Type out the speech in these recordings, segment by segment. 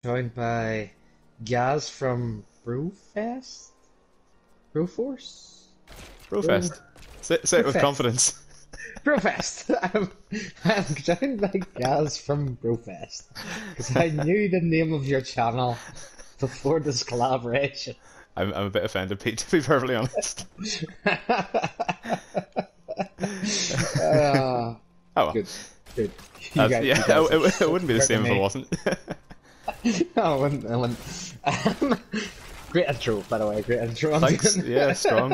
joined by Gaz from Brewfest? Brewforce? Brew... Brofest. Say it with Brewfest. confidence. Brewfest! I'm joined by Gaz from Brewfest. Because I knew the name of your channel before this collaboration. I'm a bit offended, Pete, to be perfectly honest. uh, Oh well. good, good. Yeah, it wouldn't be the same if it wasn't. No, I wouldn't. Great intro, by the way. Great intro. Thanks. Yeah, strong.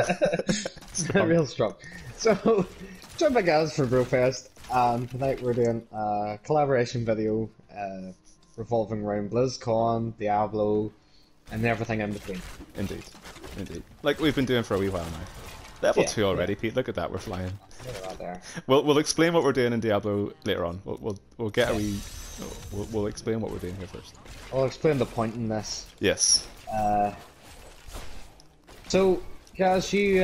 Real strong. So, joined by guys for Brofest, and tonight we're doing a collaboration video revolving around Blizzcon, Diablo, and everything in between. Indeed, indeed. Like we've been doing for a wee while now. Level 2 already, yeah. Pete. Look at that, we're flying. Look at that there. We'll explain what we're doing in Diablo later on. We'll get a wee. We'll explain what we're doing here first. I'll explain the point in this. Yes. So, guys, you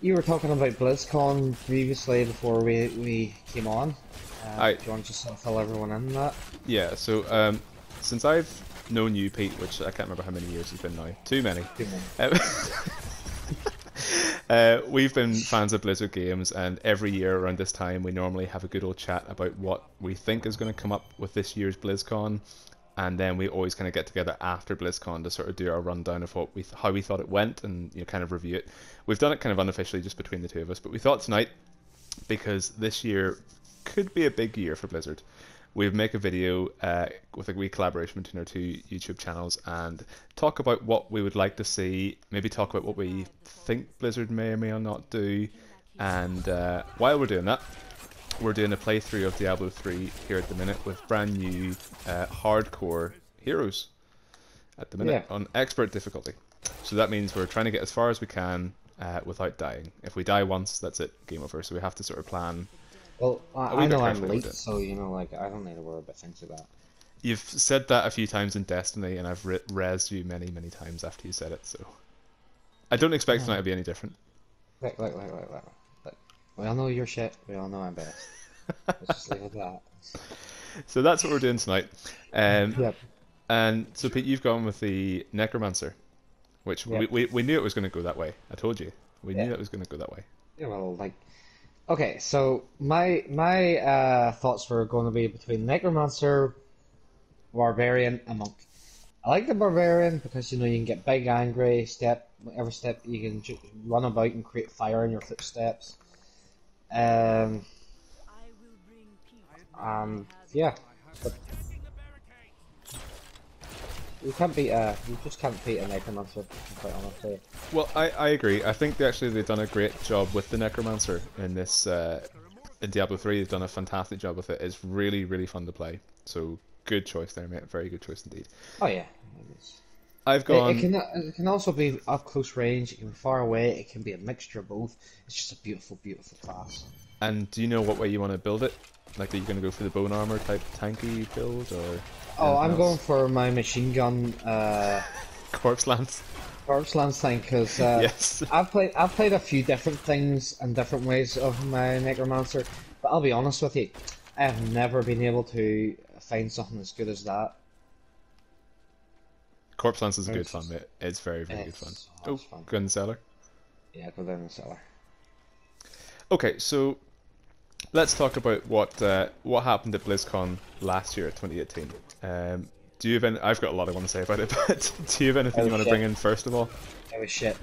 were talking about BlizzCon previously before we came on. Do you want to just sort of fill everyone in on that? Yeah. So since I've known you, Pete, which I can't remember how many years it's been now. Too many. Too many. We've been fans of Blizzard games, and every year around this time we normally have a good old chat about what we think is going to come up with this year's BlizzCon, and then we always kind of get together after BlizzCon to sort of do our rundown of how we thought it went and kind of review it. We've done it kind of unofficially just between the two of us, but we thought tonight, because this year could be a big year for Blizzard, we'd make a video with a wee collaboration between our two YouTube channels and talk about what we would like to see, maybe talk about what we think Blizzard may or may not do, and while we're doing that, we're doing a playthrough of Diablo 3 here at the minute with brand new hardcore heroes at the minute on expert difficulty. So that means we're trying to get as far as we can without dying. If we die once, that's it, game over. So we have to sort of plan. Well, I know I'm late, so like I don't need to worry about things like that. You've said that a few times in Destiny, and I've rezzed you many times after you said it. So I don't expect tonight to be any different. Look. We all know your shit. We all know I'm best. Let's just leave it at that. So that's what we're doing tonight. Yep. And so Pete, you've gone with the Necromancer, which we knew it was going to go that way. I told you, we knew it was going to go that way. Yeah, well, like, okay, so my thoughts were going to be between Necromancer, Barbarian, and Monk. I like the Barbarian because you can get big, angry, every step you can run about and create fire in your footsteps. Yeah, but you just can't beat a Necromancer, quite honestly. Well, I agree. I think they've done a great job with the Necromancer in this in Diablo 3. They've done a fantastic job with it. It's really fun to play. So good choice there, mate. Very good choice indeed. Oh yeah. I've gone. It can also be up close range. It can be far away. It can be a mixture of both. It's just a beautiful class. And do you know what way you want to build it? Like, are you going to go for the bone armor type tanky build, or? Oh, I'm going for my machine gun. Corpse Lance. Corpse Lance thing, because yes. I've played a few different things and different ways of my Necromancer, but I'll be honest with you, I have never been able to find something as good as that. Corpse Lance is good fun, mate. It's very good fun. Oh, fun. Go in the cellar. Yeah, go down the cellar. Okay, so let's talk about what happened at BlizzCon last year, 2018. Do you have any? I've got a lot I want to say about it, but do you have anything you want to bring in first of all? It was shit.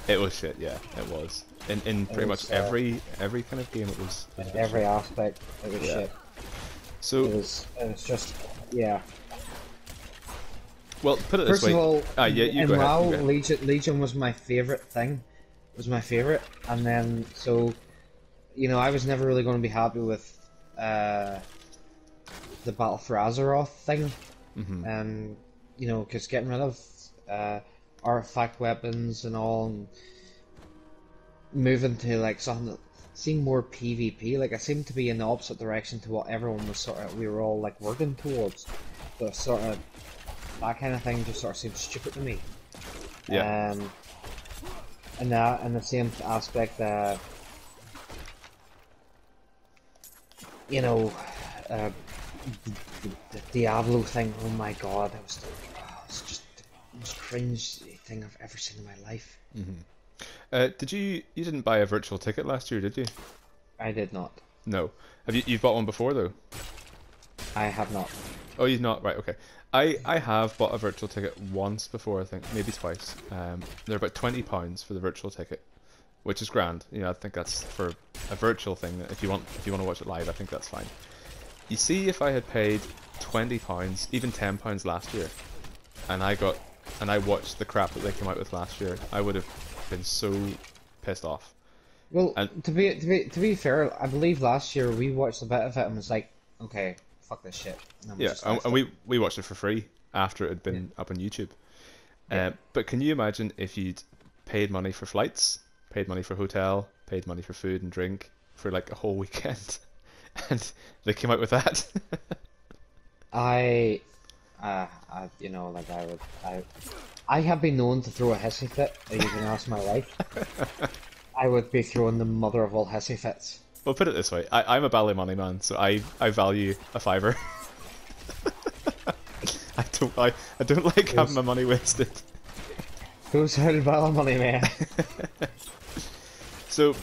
It was shit, yeah, it was. In pretty much every kind of game, it was in every aspect, it was shit. So it was just Well, put it this way. First of all, you go WoW, ahead. Legion was my favorite thing. Was my favorite, and then so, I was never really going to be happy with the Battle for Azeroth thing, because getting rid of artifact weapons and all, and moving to like something that seemed more PvP. Like I seemed to be in the opposite direction to what everyone was we were all like working towards. So sort of that kind of thing just sort of seemed stupid to me. Yeah. And that, in the same aspect, the Diablo thing. Oh my god, that was it's just the most cringe thing I've ever seen in my life. Did you didn't buy a virtual ticket last year, did you? I did not. No. Have you've bought one before though? I have not. Oh, you've not, right? Okay. I have bought a virtual ticket once before, I think, maybe twice. They're about £20 for the virtual ticket, which is grand. You know, I think that's for a virtual thing. If you want to watch it live, I think that's fine. You see, if I had paid £20, even £10 last year, and I watched the crap that they came out with last year, I would have been so pissed off. Well, And to be fair, I believe last year we watched a bit of it and was like, okay, fuck this shit. And we yeah, just and, left and it. we watched it for free after it had been up on YouTube. Yeah. But can you imagine if you'd paid money for flights, paid money for hotel, paid money for food and drink for like a whole weekend, and they came out with that? You know, like I have been known to throw a hissy fit. You can ask my wife. I would be throwing the mother of all hissy fits. Well, put it this way, I'm a Ballymoney man, so I value a fiver. I don't like having my money wasted. Who's out of money, man? So,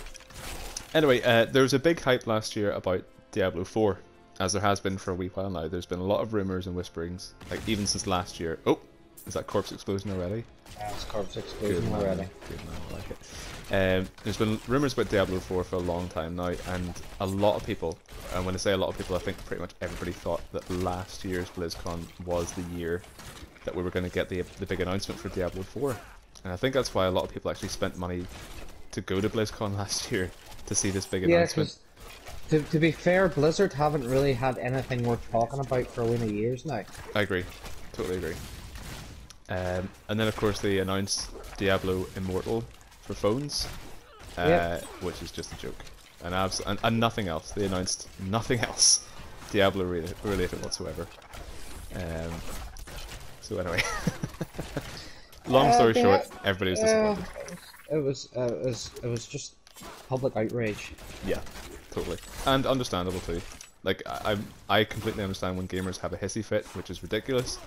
anyway, there was a big hype last year about Diablo 4, as there has been for a wee while now. There's been a lot of rumours and whisperings, like even since last year. Oh, is that corpse explosion already? It's corpse explosion already. Good man, I like it. There's been rumours about Diablo 4 for a long time now, and a lot of people, and when I say a lot of people, I think pretty much everybody thought that last year's BlizzCon was the year that we were going to get the big announcement for Diablo 4. And I think that's why a lot of people actually spent money to go to BlizzCon last year to see this big announcement. To be fair, Blizzard haven't really had anything worth talking about for a win of years now. I agree, totally agree. And then of course they announced Diablo Immortal for phones, which is just a joke, and nothing else. They announced nothing else Diablo related whatsoever. So anyway, long story short, everybody was disappointed. It was just public outrage. Yeah, totally, and understandable too. Like I completely understand when gamers have a hissy fit, which is ridiculous,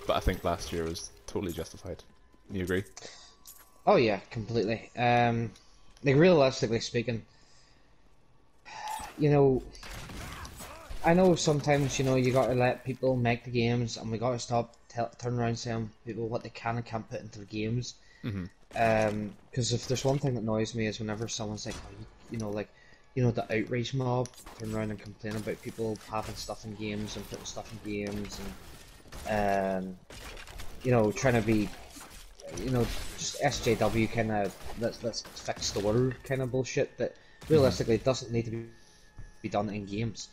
but I think last year was totally justified. You agree? Oh yeah, completely. Like realistically speaking, you know, I know sometimes you got to let people make the games, and we got to stop turn around saying people what they can and can't put into the games. Because if there's one thing that annoys me is whenever someone's like, the outrage mob turn around and complain about people having stuff in games and putting stuff in games and trying to be, just SJW kind of let's fix the world kind of bullshit that realistically doesn't need to be done in games.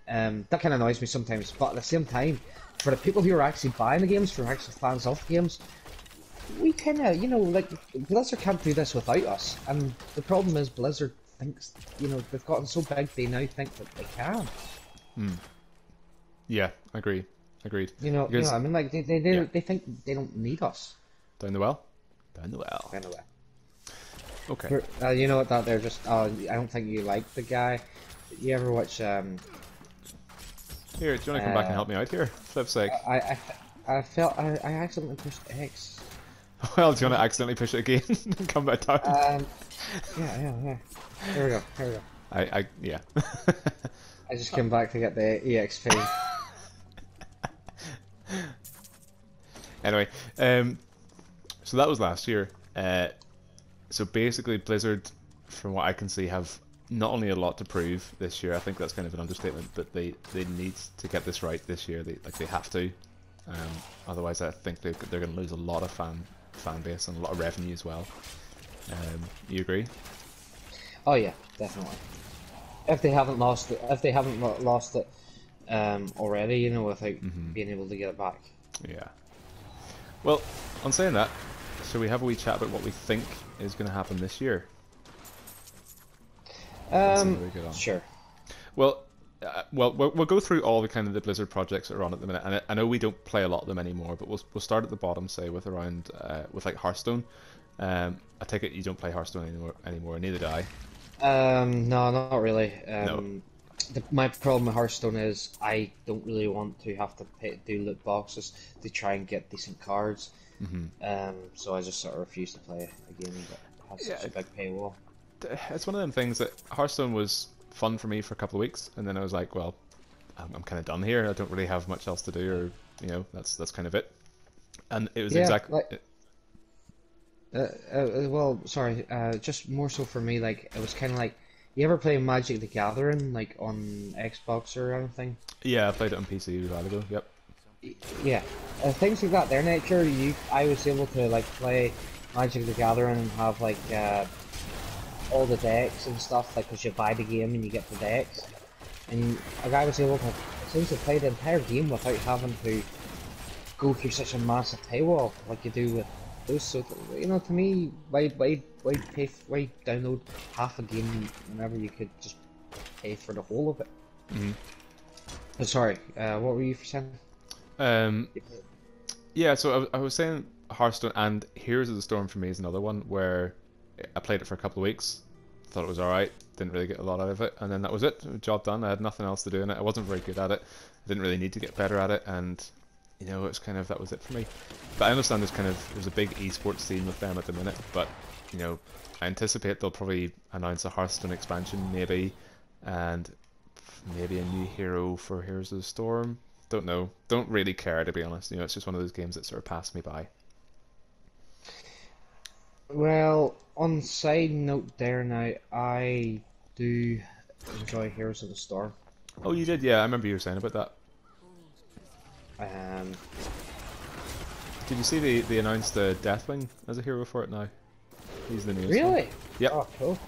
That kind of annoys me sometimes, but at the same time, for the people who are actually buying the games, for actual fans of the games, we kind of, like, Blizzard can't do this without us, and the problem is Blizzard thinks, they've gotten so big they now think that they can. Yeah, agreed. Because, I mean, like, they think they don't need us. Down the well? Down the well. Down the well. Okay. You know what, that they're just, I don't think you like the guy. You ever watch, Here, do you want to come back and help me out here? Flip's sake. I accidentally pushed X. Well, do you want to accidentally push it again and come back down? Yeah. Here we go. Yeah. I just came back to get the EXP. Anyway, so that was last year. So basically, Blizzard, from what I can see, have not only a lot to prove this year. I think that's kind of an understatement, but they need to get this right this year. They have to. Otherwise, I think they're going to lose a lot of fan base and a lot of revenue as well. You agree? Oh yeah, definitely. If they haven't lost it, already, without being able to get it back. Yeah. Well, on saying that, shall we have a wee chat about what we think is going to happen this year? Sure. Well, we'll go through all the kind of the Blizzard projects that are on at the minute, and I know we don't play a lot of them anymore, but we'll start at the bottom, say with like Hearthstone. I take it you don't play Hearthstone anymore, neither do I. No, not really. No. My problem with Hearthstone is I don't really want to have to do loot boxes to try and get decent cards. So I just sort of refuse to play a game that has Yeah, such a big paywall. it's one of them things that Hearthstone was fun for me for a couple of weeks, and then I was like, well, I'm kind of done here. I don't really have much else to do, or that's kind of it. And it was Yeah, exact. like well, sorry, just more so for me, like it was kind of like, you ever play Magic the Gathering like on Xbox or anything? Yeah, I played it on PC a while ago. Yep. Yeah, things like that. Their nature, I was able to like play Magic the Gathering and have like all the decks and stuff, like because you buy the game and you get the decks, and a guy was able to essentially play the entire game without having to go through such a massive paywall like you do with those. So to me, why download half a game whenever you could just pay for the whole of it? Mhm. Sorry, what were you saying? Um, yeah, so I was saying Hearthstone and Heroes of the Storm for me is another one where I played it for a couple of weeks, thought it was alright, didn't really get a lot out of it, and then that was it. Job done. I had nothing else to do in it. I wasn't very good at it. I didn't really need to get better at it, and it's kind of that was it for me. But I understand there's a big esports scene with them at the minute, but I anticipate they'll probably announce a Hearthstone expansion maybe, and maybe a new hero for Heroes of the Storm. Don't know. Don't really care, to be honest. It's just one of those games that sort of passed me by. Well, on side note there now, I do enjoy Heroes of the Storm. Oh, you did? Yeah, I remember you were saying about that. Um, Did you see they announced Deathwing as a hero for it now? He's the newest one. really? Yep. Oh, cool.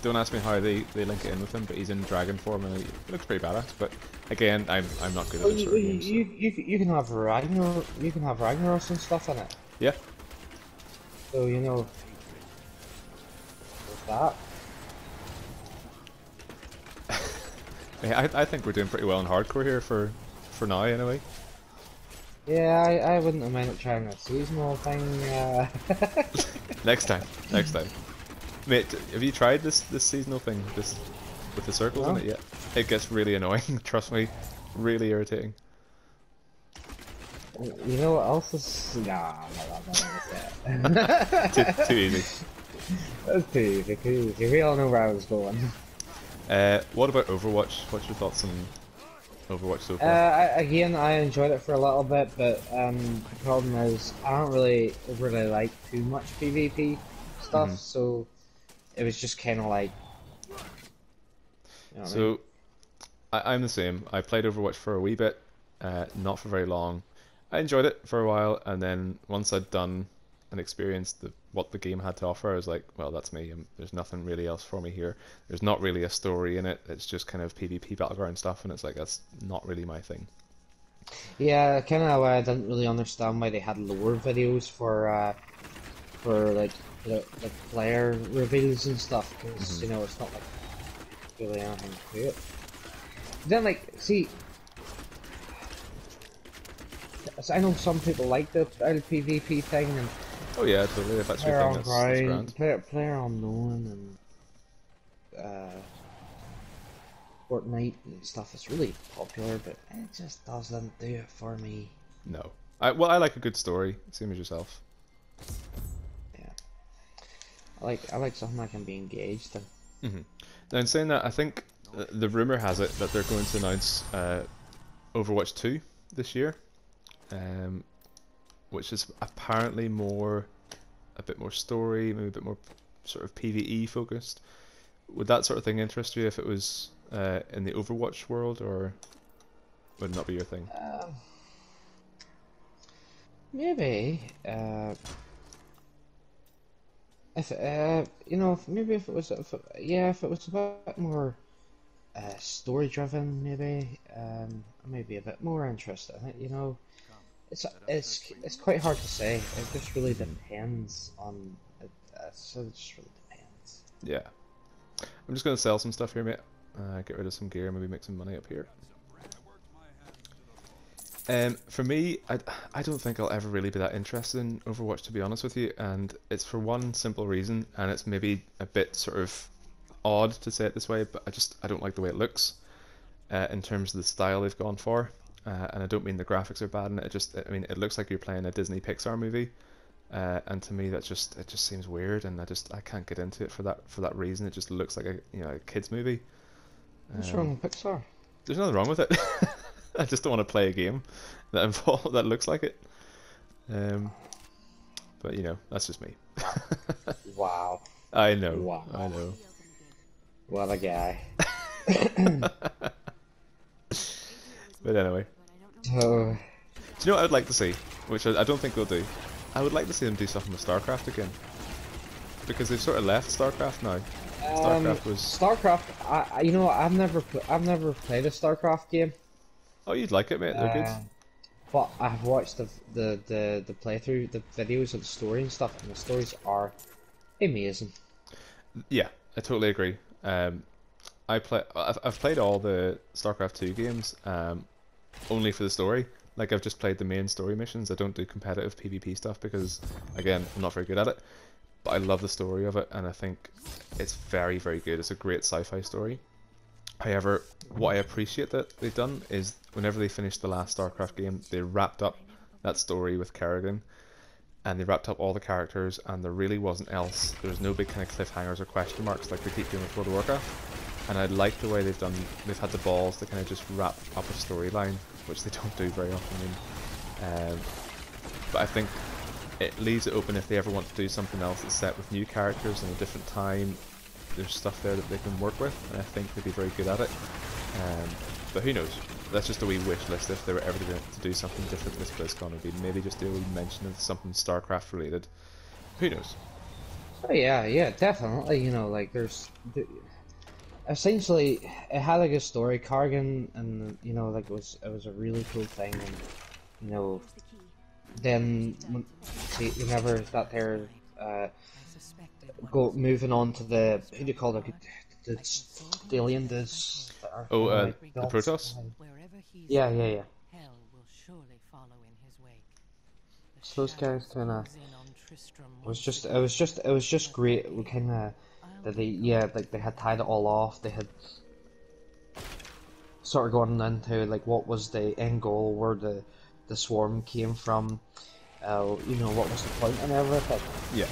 Don't ask me how they link it in with him, but he's in dragon form and he looks pretty badass. But again, I'm not good at Well, this you, sort of you, games. you, you can have you can have Ragnaros and stuff in it. Yeah. So with that. Yeah, I think we're doing pretty well in hardcore here for now anyway. Yeah, I wouldn't have minded trying a seasonal thing. Next time. Mate, have you tried this seasonal thing, this with the circles in No? it yet? It gets really annoying, trust me. Really irritating. You know what else is? Nah, I'm not gonna say it. Too easy. That's too easy, too easy. We all know where I was going. What about Overwatch? What's your thoughts on Overwatch so far? Again, I enjoyed it for a little bit, but the problem is I don't really overly like too much PvP stuff, so it was just kind of like, you know what I mean? So, I'm the same. I played Overwatch for a wee bit, not for very long. I enjoyed it for a while, and then once I'd done and experienced what the game had to offer, I was like, well, that's me. There's nothing really else for me here. There's not really a story in it. It's just kind of PvP battleground stuff, and it's like, that's not really my thing. Yeah, kind of why I didn't really understand why they had lore videos for like the player reveals and stuff, because it's not like really anything to it. Then see, so I know some people like the PvP thing and Oh yeah, totally. If that's your player thing, on that's ground, grand. player unknown and Fortnite and stuff. It's really popular, but it just doesn't do it for me. No. I like a good story, same as yourself. Yeah, I like something I can be engaged in. Now, in saying that, I think the rumor has it that they're going to announce Overwatch 2 this year, which is apparently a bit more story, maybe a bit more sort of PvE focused. Would that sort of thing interest you if it was in the Overwatch world, or would it not be your thing? Maybe. If maybe if it was a bit more story driven, maybe I may be a bit more interested in it. It's quite hard to say. It just really depends on it. So it just really depends. Yeah. I'm just going to sell some stuff here, mate. Get rid of some gear, maybe make some money up here. For me, I don't think I'll ever really be that interested in Overwatch, to be honest with you, and it's for one simple reason, and it's maybe a bit sort of odd to say it this way, but I don't like the way it looks. in terms of the style they've gone for. And I don't mean the graphics are bad, and I mean, it looks like you're playing a Disney Pixar movie. And to me, it just seems weird, and I can't get into it for that reason. It just looks like a kids movie. What's wrong with Pixar? There's nothing wrong with it. I just don't want to play a game that looks like it. But that's just me. Wow. I know. Wow. I know. What a guy. But anyway. So, Do you know what I'd like to see? Which I don't think they'll do. I would like to see them do something with StarCraft again. Because they've sort of left StarCraft now. StarCraft. I've never played a StarCraft game. Oh, you'd like it, mate. They're good. But I've watched the playthrough, the videos of the story and stuff, and the stories are amazing. Yeah, I totally agree. I've played all the StarCraft 2 games only for the story. Like, I've just played the main story missions. I don't do competitive PvP stuff because, again, I'm not very good at it. But I love the story of it, and I think it's very, very good. It's a great sci-fi story. However, what I appreciate that they've done is whenever they finished the last StarCraft game, they wrapped up that story with Kerrigan, and they wrapped up all the characters, and there really wasn't else. There was no big kind of cliffhangers or question marks like they keep doing with World of Warcraft. And I like the way they've had the balls to kind of just wrap up a storyline, which they don't do very often. But I think it leaves it open if they ever want to do something else that's set with new characters in a different time. There's stuff there that they can work with, and I think they'd be very good at it. But who knows? That's just a wee wish list. If they were ever to do something different this BlizzCon, would be maybe just do a wee mention of something StarCraft related. Who knows? Oh yeah, definitely. Essentially, it had a good story, Cargan, and it was a really cool thing, and then whenever that they're moving on to the who do you call it, the alien dudes. The Protoss. Yeah. So those guys kind of it was just great. We kind of that they had tied it all off. They had sort of gone into what was the end goal, where the swarm came from, what was the point and everything. Yeah.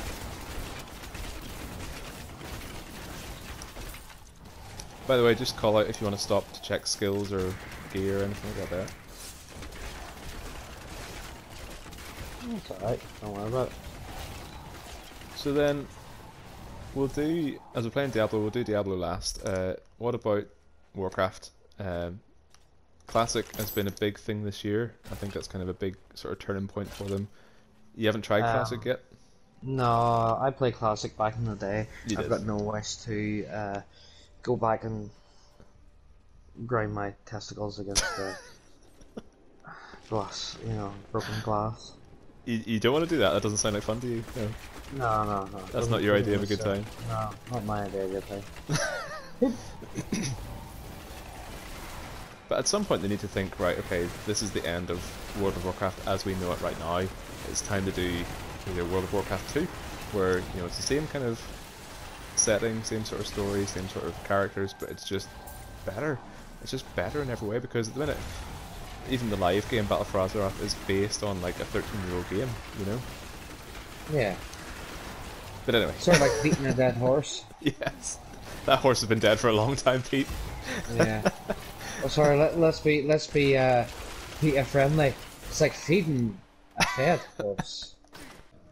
By the way, just call out if you want to stop to check skills or gear or anything like that. That's alright, don't worry about it. So then, as we're playing Diablo, we'll do Diablo last. What about Warcraft? Classic has been a big thing this year. I think that's kind of a big sort of turning point for them. You haven't tried Classic yet? No, I played Classic back in the day. I've got no wish to go back and grind my testicles against the glass, broken glass. You don't want to do that? That doesn't sound like fun to you? No. No. That's not your idea of a good time? No, not my idea of a good time. But at some point they need to think, right, okay, this is the end of World of Warcraft as we know it right now. It's time to do either World of Warcraft 2, where, it's the same kind of setting, same sort of story, same sort of characters, but it's just better. It's just better in every way, because at the minute, even the live game Battle for Azeroth is based on like a 13-year-old game, Yeah. But anyway. Sort of like beating a dead horse. Yes. That horse has been dead for a long time, Pete. Yeah. Oh, sorry, let's be PETA friendly. It's like feeding a dead horse.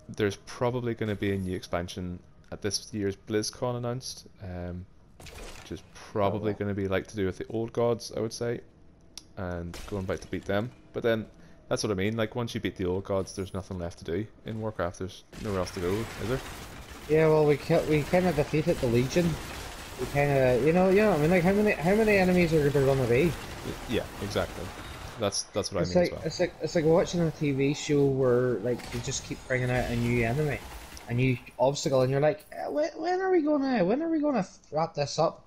There's probably going to be a new expansion at this year's BlizzCon announced, which is probably going to be to do with the old gods, I would say, and going back to beat them. But then, that's what I mean, once you beat the old gods, there's nothing left to do in Warcraft. There's nowhere else to go, is there? Yeah, well, we kind of defeated the Legion. We kind of, I mean, how many enemies are there going to be? Yeah, exactly. That's what I mean as well. It's like watching a TV show where they just keep bringing out a new enemy, a new obstacle, and you're like, when are we gonna wrap this up?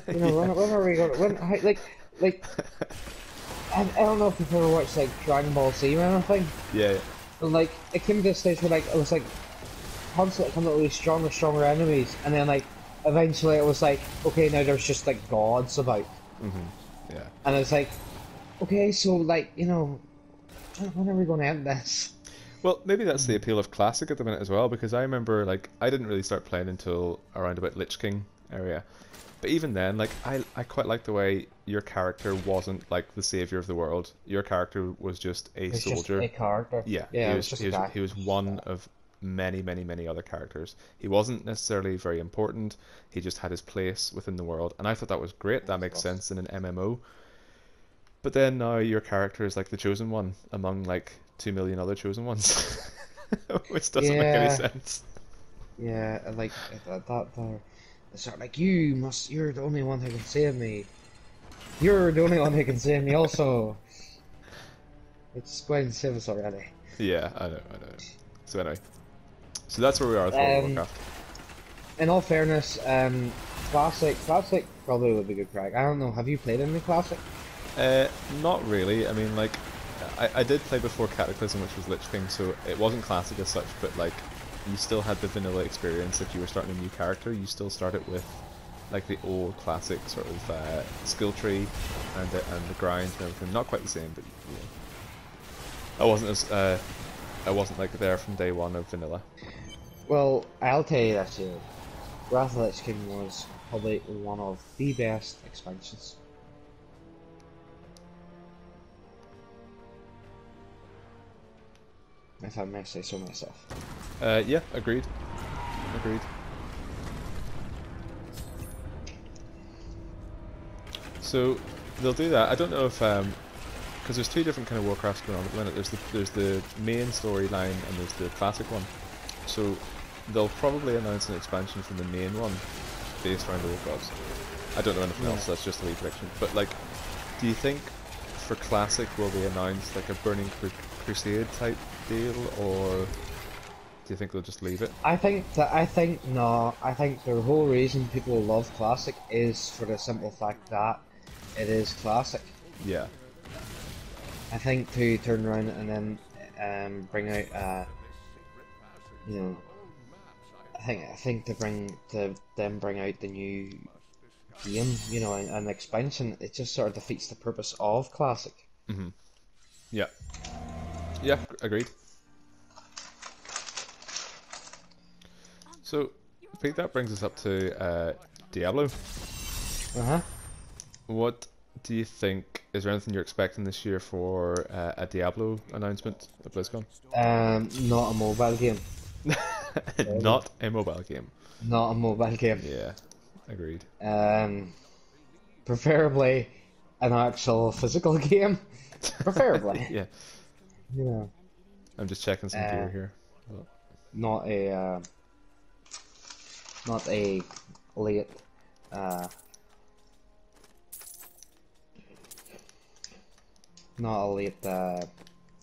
When are we gonna I don't know if you've ever watched Dragon Ball Z or anything. Yeah. And it came to this stage where it was constantly coming up with stronger enemies, and then eventually it was okay, now there's just gods about. Mm-hmm. Yeah. And it's like, okay, so like, when are we going to end this? Well, maybe that's the appeal of Classic at the minute as well, because I remember, like, I didn't really start playing until around about Lich King area. But even then, like, I quite like the way your character wasn't like the savior of the world. Your character was just a It's just soldier. a character. Yeah, Yeah, it was just a guy. he was one of many, many, many other characters. He wasn't necessarily very important. He just had his place within the world, and I thought that was great. That makes sense in an MMO. But then now your character is like the chosen one among like 2 million other chosen ones, which doesn't make any Yeah, sense. yeah, and like that. It's sort of like you're the only one who can save me. You're the only one who can save me. Also, it's go ahead and save us already. Yeah, I know, I know. So anyway, so that's where we are with World of Um, Warcraft. in all fairness, classic probably would be good crack. I don't know. Have you played any classic? Not really. I mean, like, I did play before Cataclysm, which was Lich King, so it wasn't classic as such, but like, you still had the vanilla experience. If you were starting a new character, you still started with like the old classic sort of skill tree and the grind and everything. Not quite the same, but yeah. I wasn't like there from day one of vanilla. Well, I'll tell you this here. Wrath of the Lich King was probably one of the best expansions. If I may say so myself. Yeah, agreed. Agreed. So they'll do that. I don't know if because there's two different kind of Warcrafts going on at the minute. There's the main storyline and there's the classic one. So they'll probably announce an expansion from the main one based around Old Gods. I don't know anything else. That's just a wee prediction. But like, do you think for classic will they announce like a Burning Crusade type deal, or do you think they'll just leave it? I think no. I think the whole reason people love classic is for the simple fact that it is classic. Yeah. I think to turn around and then bring out you know I think to then bring out the new game, an expansion, it just sort of defeats the purpose of classic. Mhm. Yeah. Yeah. Agreed. So, I think that brings us up to Diablo. Uh-huh. What do you think? Is there anything you're expecting this year for a Diablo announcement at BlizzCon? Not a mobile game. Not a mobile game. Not a mobile game. Yeah, agreed. Preferably an actual physical game. Preferably. Yeah, You know, I'm just checking some gear here. Oh. not a late not a late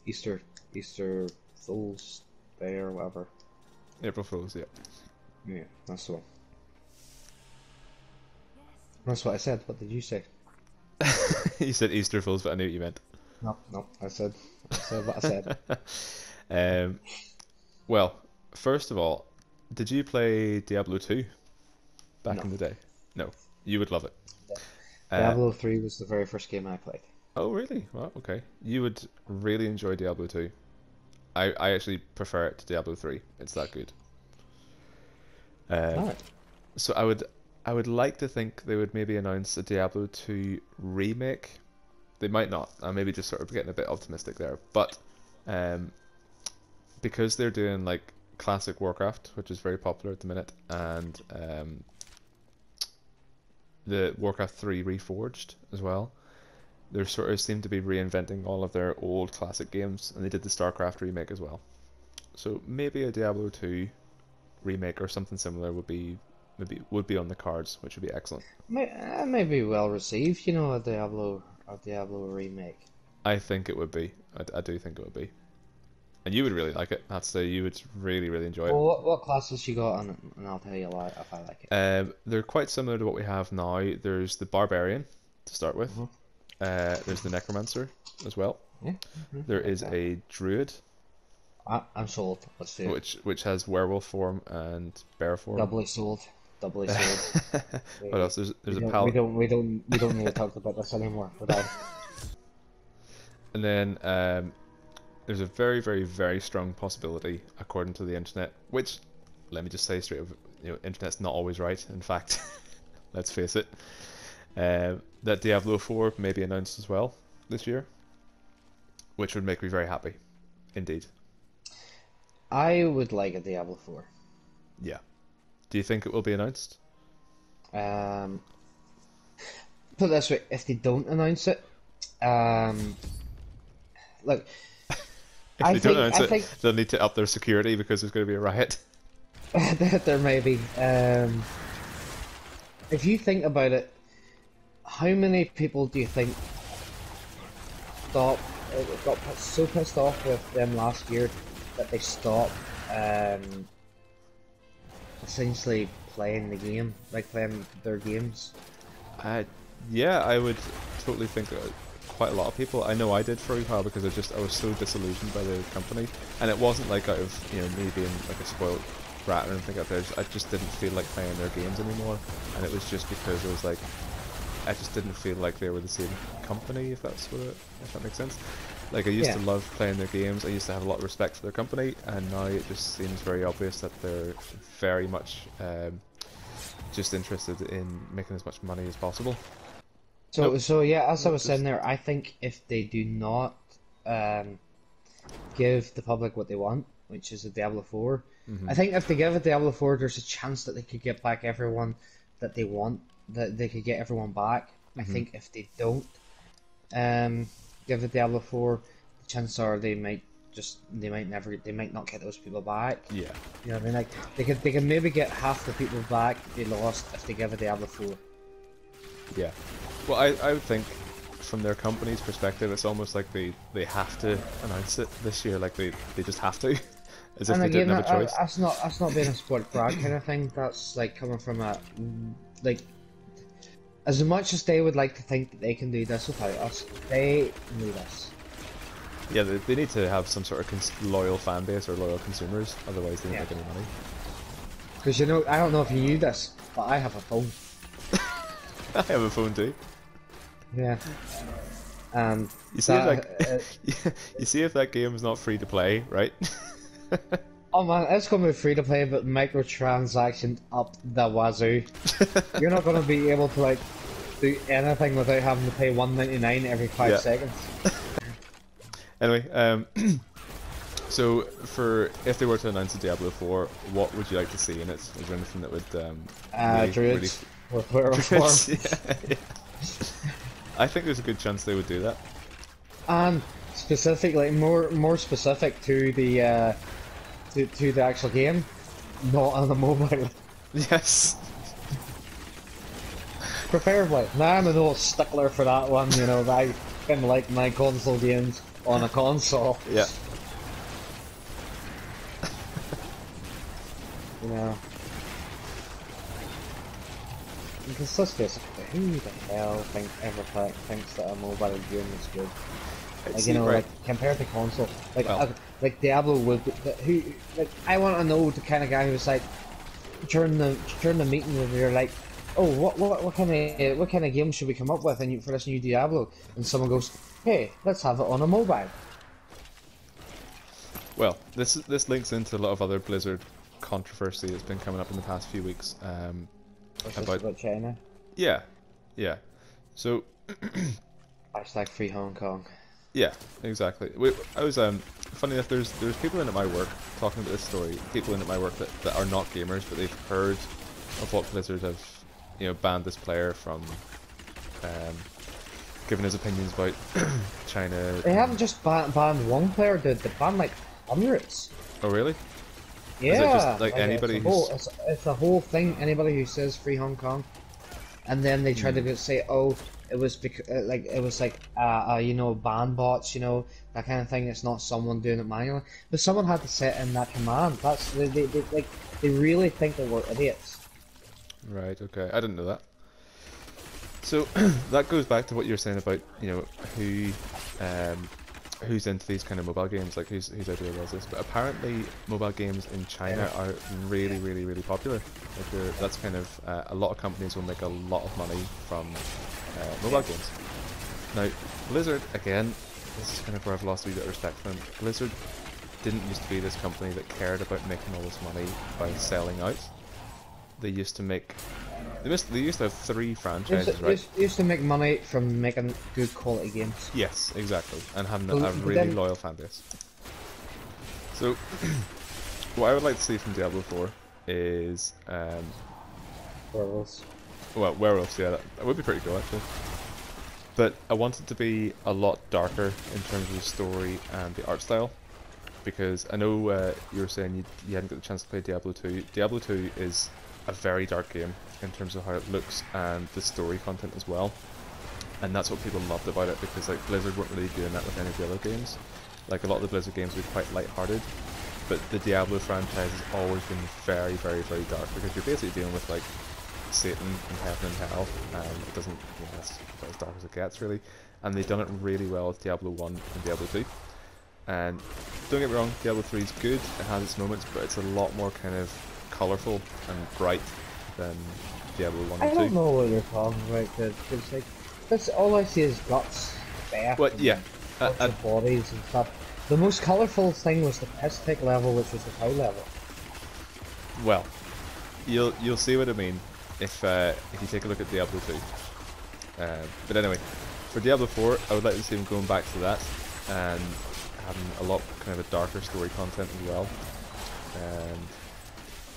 Easter Fool's Day or whatever. April Fools, yeah. Yeah, that's the one. That's what I said. What did you say? You said Easter Fools, but I knew what you meant. No, I said what I said. Well, first of all, did you play Diablo 2 back No. in the day? No, you would love it. Diablo 3 was the very first game I played. Oh, really? Well, okay. You would really enjoy Diablo 2. I actually prefer it to Diablo 3. It's that good. Alright. So I would like to think they would maybe announce a Diablo 2 remake. They might not. I'm maybe just sort of getting a bit optimistic there. But because they're doing like classic Warcraft, which is very popular at the minute, and the Warcraft 3 Reforged as well, they sort of seem to be reinventing all of their old classic games, and they did the StarCraft remake as well. So maybe a Diablo 2 remake or something similar would be on the cards, which would be excellent. May be well received, a Diablo remake. I think it would be. I do think it would be. And you would really like it. I'd say you would really, really enjoy it. Well, what classes you got, and I'll tell you if I like it. They're quite similar to what we have now. There's the Barbarian to start with. There's the Necromancer as well. Yeah. There is a Druid, I'm sold. Let's do it. which has werewolf form and bear form. Doubly sold. doubly so. What else? There's a We don't need to talk about this anymore. But and then there's a very, very, very strong possibility, according to the internet, which, let me just say straight up, internet's not always right. In fact, let's face it, that Diablo 4 may be announced as well this year, which would make me very happy, indeed. I would like a Diablo 4. Yeah. Do you think it will be announced? Put it this way: if they don't announce it, look, If they don't announce it, they'll need to up their security because there's going to be a riot. There may be. If you think about it, how many people do you think got so pissed off with them last year that they stopped essentially playing the game, like playing their games? Yeah, I would totally think quite a lot of people. I know I did for a while because I was so disillusioned by the company, and it wasn't like out of me being like a spoiled brat or anything like that. I just didn't feel like playing their games anymore, and it was just because it was like I just didn't feel like they were the same company. If that makes sense. Like I used to love playing their games. I used to have a lot of respect for their company, and now it just seems very obvious that they're very much just interested in making as much money as possible. So yeah, as I was saying there, I think if they do not give the public what they want, which is a Diablo 4, I think if they give a Diablo 4, there's a chance that they could get back everyone that they want, that they could get everyone back. I think if they don't give a Diablo 4, the chances are they might not get those people back. Yeah. You know what I mean? Like they could maybe get half the people back they lost if they give a Diablo 4. Yeah. Well, I would think from their company's perspective, it's almost like they have to announce it this year. Like they just have to, as if they didn't have a choice. That's not being a sport brag kind of thing. That's like coming from as much as they would like to think that they can do this without us, they need us. Yeah, they need to have some sort of loyal fan base or loyal consumers, otherwise they don't make any money. Because I don't know if you knew this, but I have a phone. I have a phone too. Yeah. You see if that game is not free to play, right? Oh man, it's gonna be free to play, but microtransactions up the wazoo. You're not gonna be able to like do anything without having to pay $1.99 every 5 seconds. Anyway, so if they were to announce a Diablo 4, what would you like to see in it? Is there anything that would Druids with where form? Yeah. I think there's a good chance they would do that. And specifically, more specific to the to the actual game, not on the mobile. Yes. Preferably. Now I'm an old stickler for that one. I kind of like my console games on a console. Yeah. Because let's face it, who the hell thinks that a mobile game is good? Like compared to console, like Diablo would. I want to know the kind of guy who's like during the meeting where you're like, oh, what kind of game should we come up with for this new Diablo? And someone goes, hey, let's have it on a mobile. Well, this links into a lot of other Blizzard controversy that's been coming up in the past few weeks. About China. Yeah. So. # free Hong Kong. Yeah, exactly. I was funny enough. There's people in at my work talking about this story. People in at my work that are not gamers, but they've heard of what Blizzard have, banned this player from giving his opinions about China. They haven't just banned one player, dude. They banned like hundreds. Oh really? Yeah. Is it just like anybody? It's a whole thing. Anybody who says free Hong Kong, and then they try to say, oh, it was because ban bots, that kind of thing. It's not someone doing it manually, but someone had to set in that command. They really think that we're idiots. Right. Okay. I didn't know that. So that goes back to what you're saying about who who's into these kind of mobile games, like whose idea was this, but apparently mobile games in China are really, really, really popular. Like that's kind of a lot of companies will make a lot of money from mobile games. Now, Blizzard, again, this is kind of where I've lost a wee bit of respect for them. Blizzard didn't used to be this company that cared about making all this money by selling out. They used to make... They used to have 3 franchises, right? Used to make money from making good quality games. Yes, exactly. And having But a really loyal fan base. So, what I would like to see from Diablo 4 is... Werewolves. Well, werewolves, yeah, that would be pretty cool, actually. But I want it to be a lot darker in terms of the story and the art style. Because I know you were saying you hadn't got the chance to play Diablo 2. Diablo 2 is a very dark game in terms of how it looks and the story content as well. And that's what people loved about it, because like Blizzard weren't really doing that with any of the other games. Like a lot of the Blizzard games were quite light-hearted, but the Diablo franchise has always been very, very, very dark, because you're basically dealing with like Satan and heaven and hell, and it doesn't, you know, that's about as dark as it gets really. And they've done it really well with Diablo 1 and Diablo 2. And don't get me wrong, Diablo 3 is good, it has its moments, but it's a lot more kind of colourful and bright than Diablo 1 and 2. I don't know what you're talking about, because like, that's all I see is guts, death, Well, yeah, and bodies and stuff. The most colourful thing was the piss take level, which was the cow level. well, you'll see what I mean if you take a look at Diablo 2. But anyway, for Diablo 4, I would like to see them going back to that and having a lot kind of a darker story content as well. And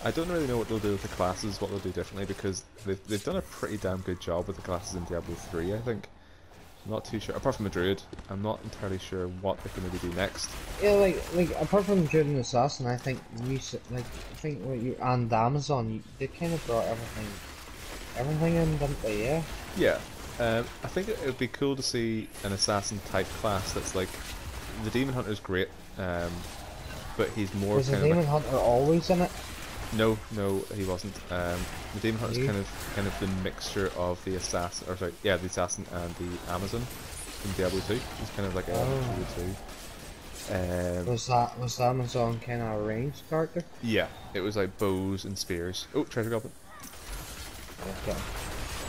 I don't really know what they'll do with the classes, what they'll do differently, because they've done a pretty damn good job with the classes in Diablo 3, I think. I'm not too sure, apart from a druid, I'm not entirely sure what they can maybe do next. Yeah, like apart from druid and assassin, I think what you and Amazon, they kind of brought everything in, didn't they? Yeah. Yeah, I think it would be cool to see an assassin type class that's like, the Demon Hunter's great, but he's more Was the kind of Demon like, Hunter always in it? No, he wasn't. The Demon Hunter's kind of the mixture of the assassin, or sorry, yeah, the assassin and the Amazon from Diablo 2. He's kind of like a Diablo 2. Was the Amazon kind of a ranged character? Yeah, it was like bows and spears. Oh, treasure goblin. Okay.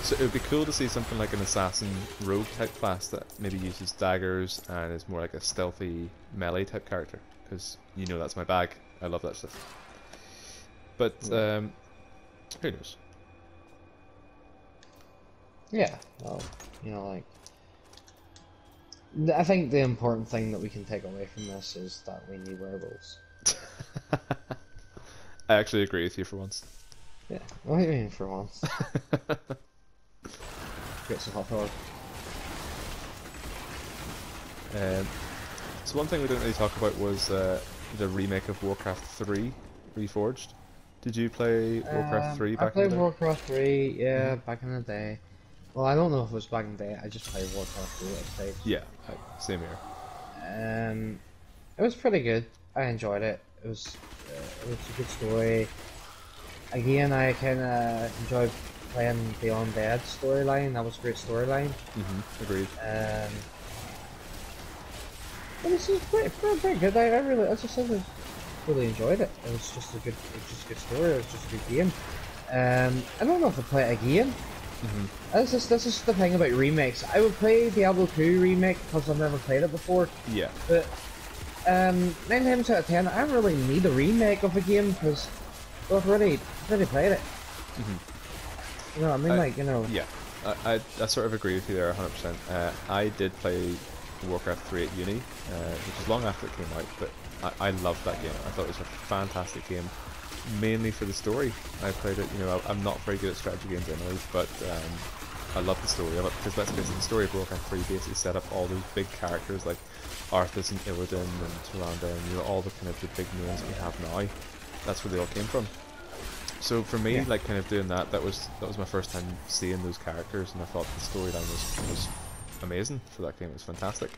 So it would be cool to see something like an assassin rogue type class that maybe uses daggers and is more like a stealthy melee type character, because you know that's my bag. I love that stuff. But who knows? Yeah, well, you know, like, I think the important thing that we can take away from this is that we need werewolves. I actually agree with you for once. Yeah, what do you mean for once? Get some hot dog. So one thing we didn't really talk about was the remake of Warcraft 3 Reforged. Did you play Warcraft 3 back in the day? I played Warcraft 3, yeah, back in the day. Well, I don't know if it was back in the day, I just played Warcraft 3 at stage. Yeah, same here. It was pretty good. I enjoyed it. It was a good story. Again, I kind of enjoyed playing the Undead storyline. That was a great storyline. Agreed. But this is pretty good. I just said really enjoyed it. It was just a good story. It was just a good game. I don't know if I'd play it again. This is the thing about remakes. I would play Diablo 2 remake because I've never played it before. Yeah. But 9 times out of 10, I don't really need a remake of a game because I've already played it. You know what I mean? Like, you know. Yeah. I sort of agree with you there 100%. I did play Warcraft 3 at uni, which was long after it came out, but I loved that game. I thought it was a fantastic game, mainly for the story. I played it, you know, I'm not very good at strategy games anyway, but I love the story of it, because let's face it, the story of Warcraft 3 basically set up all those big characters like Arthas and Illidan and Tyrande, and you know, all the kind of the big names we have now. That's where they all came from. So for me, like kind of doing that was my first time seeing those characters, and I thought the storyline was amazing for that game. It was fantastic.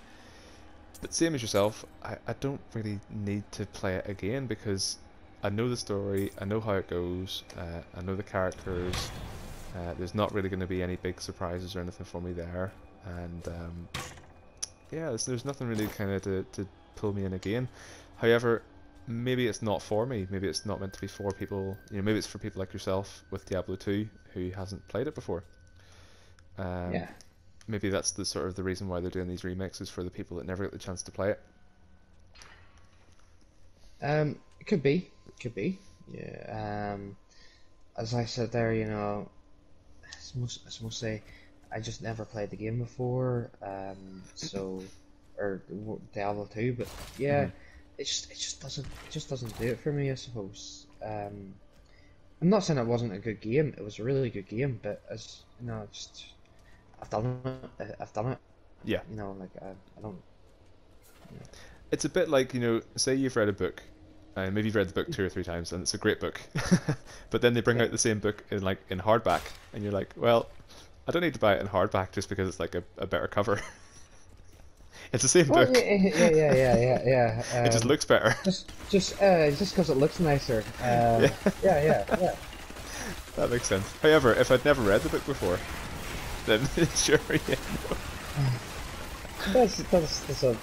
But same as yourself, I don't really need to play it again, because I know the story, I know how it goes, I know the characters. There's not really going to be any big surprises or anything for me there, and yeah, there's nothing really kind of to pull me in again. However, maybe it's not for me. Maybe it's not meant to be for people. You know, maybe it's for people like yourself with Diablo 2 who hasn't played it before. Um, Yeah. maybe that's the sort of the reason why they're doing these remixes for the people that never get the chance to play it. It could be. Could be. Yeah. As I said there, I must say, I just never played the game before. Or Diablo 2, but yeah, Hmm. it just doesn't do it for me, I suppose. I'm not saying it wasn't a good game. It was a really good game, but as you know, I've done it. I've done it. Yeah, Like I don't. You it's a bit like, say you've read a book, and maybe you've read the book 2 or 3 times, and it's a great book, but then they bring Yeah. out the same book in hardback, and you're like, well, I don't need to buy it in hardback just because it's like a better cover. It's the same Well, book. It yeah. just looks better. Just because it looks nicer. Yeah, Yeah. that makes sense. However, if I'd never read the book before, then sure, yeah. That's a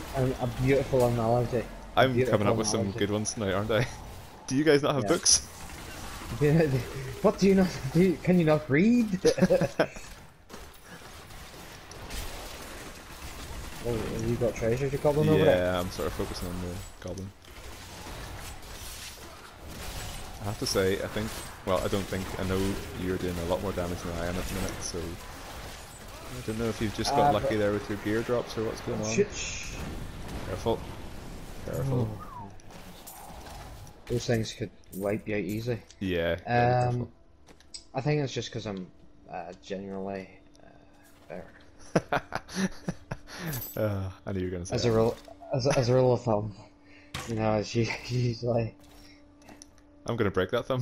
beautiful analogy. A I'm coming beautiful up with some analogy. good ones tonight, aren't I? Do you guys not have Yeah. books? What do you not do? Can you not read? Oh, have you got treasures you're gobbling over there? Yeah, I'm sort of focusing on the goblin. I have to say, well, I don't think, I know you're doing a lot more damage than I am at the minute, so I don't know if you've just got lucky But there with your gear drops or what's going on. shit. Careful. Careful. Oh, those things could wipe you out easy. Yeah, gotta be Um, I think it's just because I'm generally better. careful. I knew you were going to say As a that. rule, as a rule of thumb, it's usually. I'm going to break that thumb.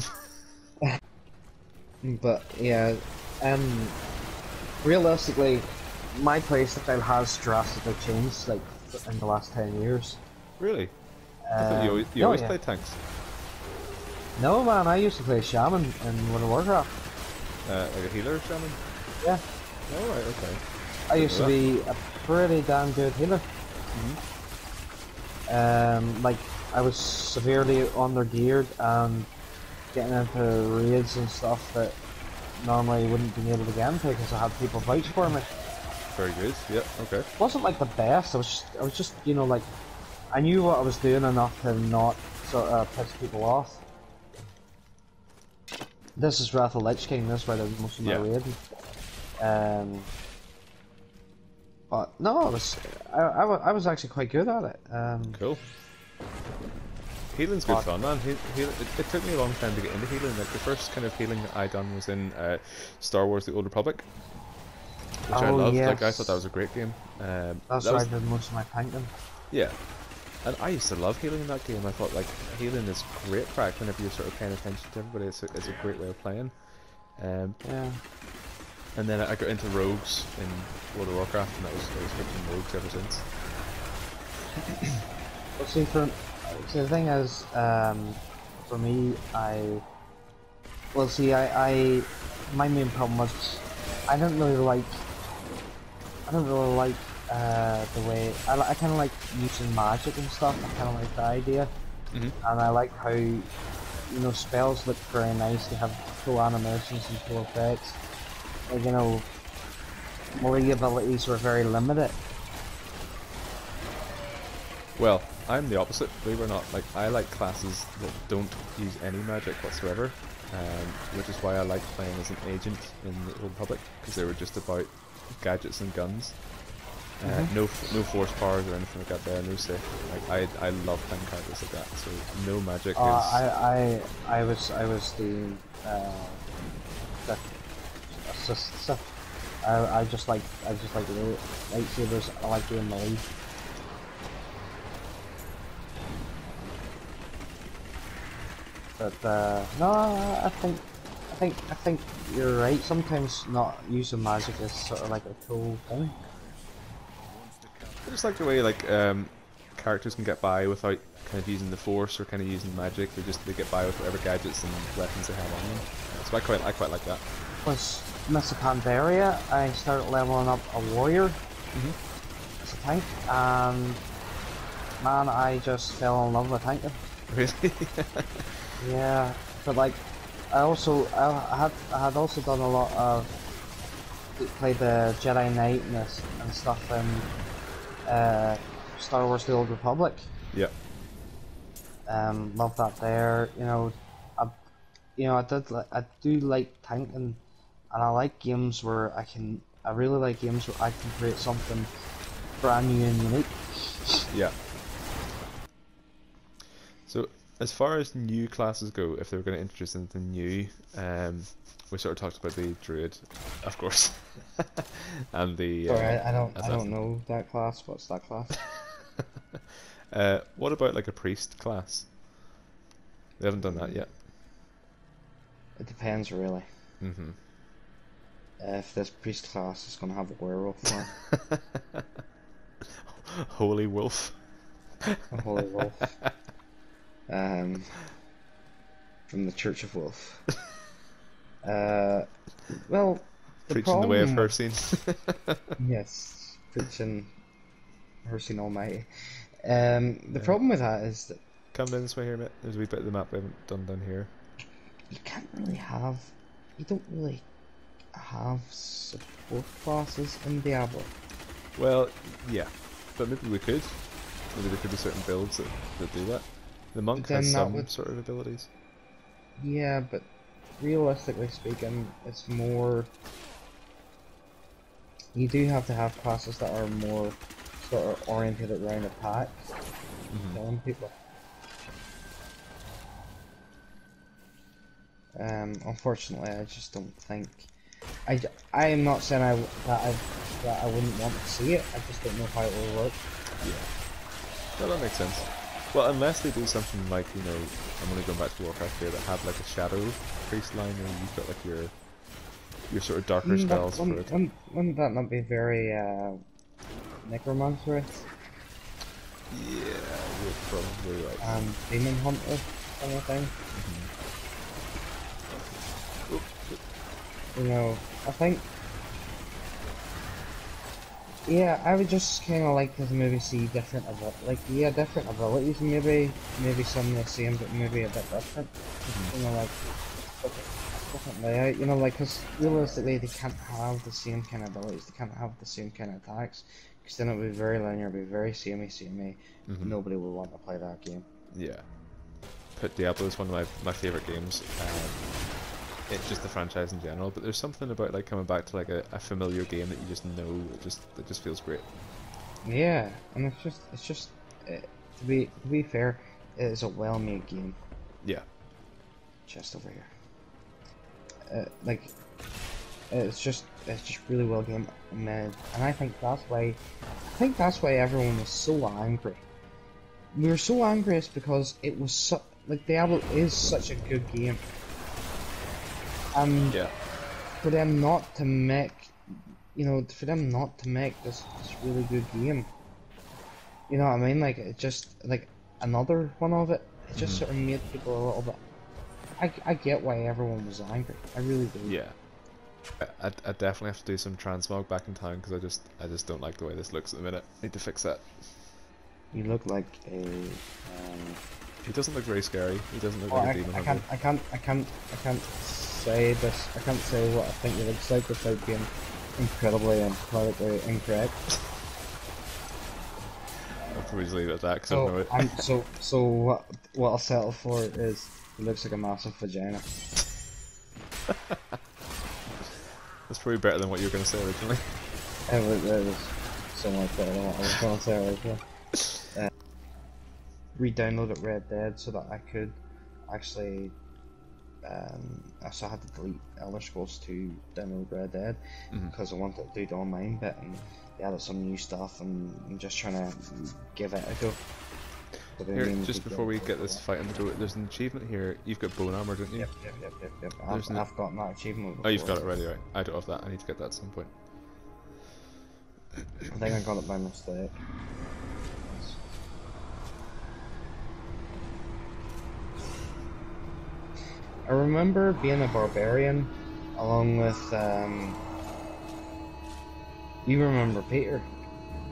But yeah, um, realistically, my playstyle has drastically changed like in the last 10 years. Really? I thought you Oh always yeah. played tanks. No man, I used to play Shaman in World of Warcraft. Like a healer shaman? Yeah, Oh, right, okay. I Didn't used know to that. be a pretty damn good healer. Hmm. Like I was severely undergeared and getting into raids and stuff that normally wouldn't be able to get into because I had people vouch for me. Very good. Yep, okay. Wasn't like the best. I was just like I knew what I was doing enough to not sort of piss people off. This is Wrath of Lich King. This is where I did most of my Yeah. raiding. But no, I was actually quite good at it. Cool. Healing's good But fun, man. It took me a long time to get into healing. Like the first kind of healing that I done was in Star Wars: The Old Republic, which I oh loved. yes, Like I thought that was a great game. that's That where I was did most of my tanking. yeah, and I used to love healing in that game. I thought like healing is great crack whenever you're sort of paying attention to everybody. It's a great way of playing. Um, Yeah. and then I got into rogues in World of Warcraft, and I was hitting rogues ever since. Well, see, the thing is, for me, my main problem was I don't really like the way I kind of like using magic and stuff. I kind of like the idea, Hmm. and I like how spells look very nice. They have cool animations and cool effects. Like my abilities were very limited. Well, I'm the opposite, believe it or not. Like, I like classes that don't use any magic whatsoever, which is why I like playing as an agent in the Old Republic, because they were just about gadgets and guns. No force powers or anything like that there, no safe. Like, I love playing characters like that, so no magic is... I was the assist. I just like lightsabers. I like doing melee. But no, I think you're right. Sometimes not using magic is sort of like a cool thing. I just like the way, like, characters can get by without kind of using the force or kind of using magic. They get by with whatever gadgets and weapons they have on them. So I quite like that. Was Miss Pandaria, I started leveling up a warrior. as a tank, and man, I just fell in love with tanking. Really? Yeah, but like, I had also done a lot of played the Jedi Knight and stuff in Star Wars: The Old Republic. Yeah. Love that there. I do like tanking, and I like games where I really like games where I can create something brand new and unique. Yeah. So, as far as new classes go, if they were going to introduce anything new, we sort of talked about the druid, of course, and the. Sorry, I don't assassin. know that class. What's that class? What about like a priest class? They haven't done that yet. It depends really. Mm-hmm. If this priest class is gonna have a werewolf form, Holy wolf. a holy wolf, from the Church of Wolf. Well, Preaching the way of problem Hercene. yes, preaching Hercene Almighty. The problem with that is that Come down this way here, mate. There's a wee bit of the map we haven't done down here. you can't really have, you don't really have support classes in Diablo. Well, yeah, but maybe we could. Maybe there could be certain builds that do that. The monk Then has that some would- sort of abilities. Yeah, but realistically speaking, it's more. You do have to have classes that are more sort of oriented around attack, killing people. Unfortunately, I just don't think. I am not saying that I wouldn't want to see it. I just don't know how it will work. Yeah. Well, that makes sense. Well, unless they do something like, you know, I'm only going back to Warcraft here, that have like a shadow priest line where you've got like your sort of darker spells for it. Wouldn't that not be very necromancerous Yeah, you're probably right. and demon hunter kind of thing? You know, I think. Yeah, I would just kind of like to maybe see different different abilities, maybe some the same, but maybe a bit different. You know, like different layout. You know, like because realistically they can't have the same kind of abilities, they can't have the same kind of attacks, because then it would be very linear, it'd be very samey. Nobody would want to play that game. Yeah. But Diablo is one of my favourite games. It's just the franchise in general, but there's something about like coming back to like a familiar game that you just know that just feels great. Yeah, and it's just to be fair, it is a well-made game. Yeah. Just over here. It's just really well game made, and I think that's why everyone was so angry. We were so angry is because it was Diablo is such a good game. And Yeah. for them not to make, this really good game, you know what I mean? Like, it just, like, another one of it, it just sort of made people a little bit, I get why everyone was angry, I really do. Yeah. I definitely have to do some transmog back in time, because I just don't like the way this looks at the minute. Need to fix that. You look like a, He doesn't look very scary. He doesn't look like a demon hunter. I can't say this. I can't say what I think he looks like without being incredibly and politically incorrect. I'll probably just leave it at that, because I don't know it. So what I'll settle for is he looks like a massive vagina. That's probably better than what you were going to say originally. It was so much better than what I was going to say originally. Re-downloaded Red Dead so that I could actually. So I had to delete Elder Scrolls to download Red Dead because I wanted to do the online bit, and they added some new stuff, and I'm just trying to give it a go. Here, just before we get this fight in the door, there's an achievement here. You've got bone armor, don't you? Yep. I've got that achievement before. Oh, you've got it already, right? I don't have that. I need to get that at some point. I think I got it by mistake. I remember being a barbarian along with, you remember Peter?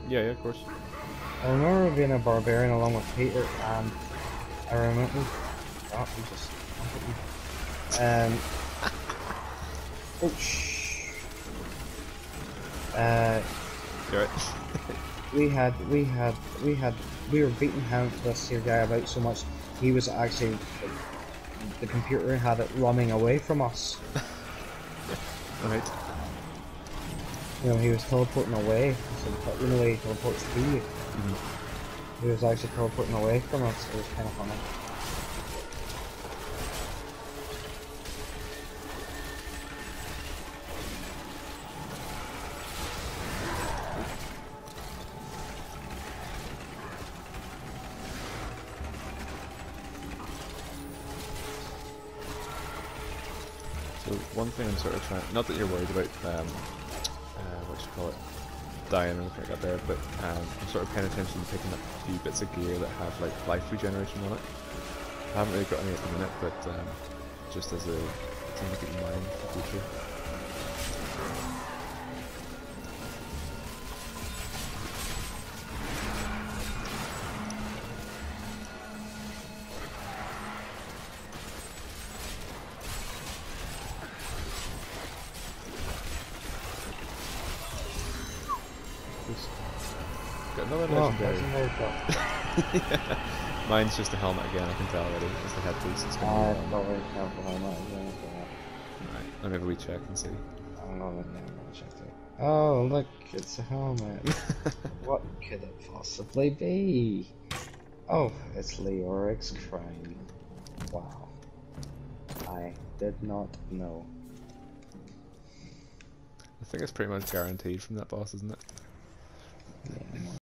Yeah, yeah, of course. I remember being a barbarian along with Peter, and I remember. Oh, he just. Oh, shh. You're right. We were beating him, this here guy, about so much. He was actually, like, the computer had it running away from us. Right. You know, he was teleporting away. So, you know, he teleports to you. He was actually teleporting away from us. It was kind of funny. So one thing I'm sort of trying, not that you're worried about, what you call it, dying or anything like that there, but I'm sort of paying attention to picking up a few bits of gear that have like life regeneration on it. I haven't really got any at the minute, but just as a thing to keep in mind for the future. Got another legendary. Yeah. Mine's just a helmet again, I can tell already. It's the headpiece. It's gonna be probably have the helmet again. Alright, let me have a wee check and see. I'm gonna check it. Oh, look, it's a helmet. What could it possibly be? Oh, it's Leoric's crime. Wow. I did not know. I think it's pretty much guaranteed from that boss, isn't it? Yeah.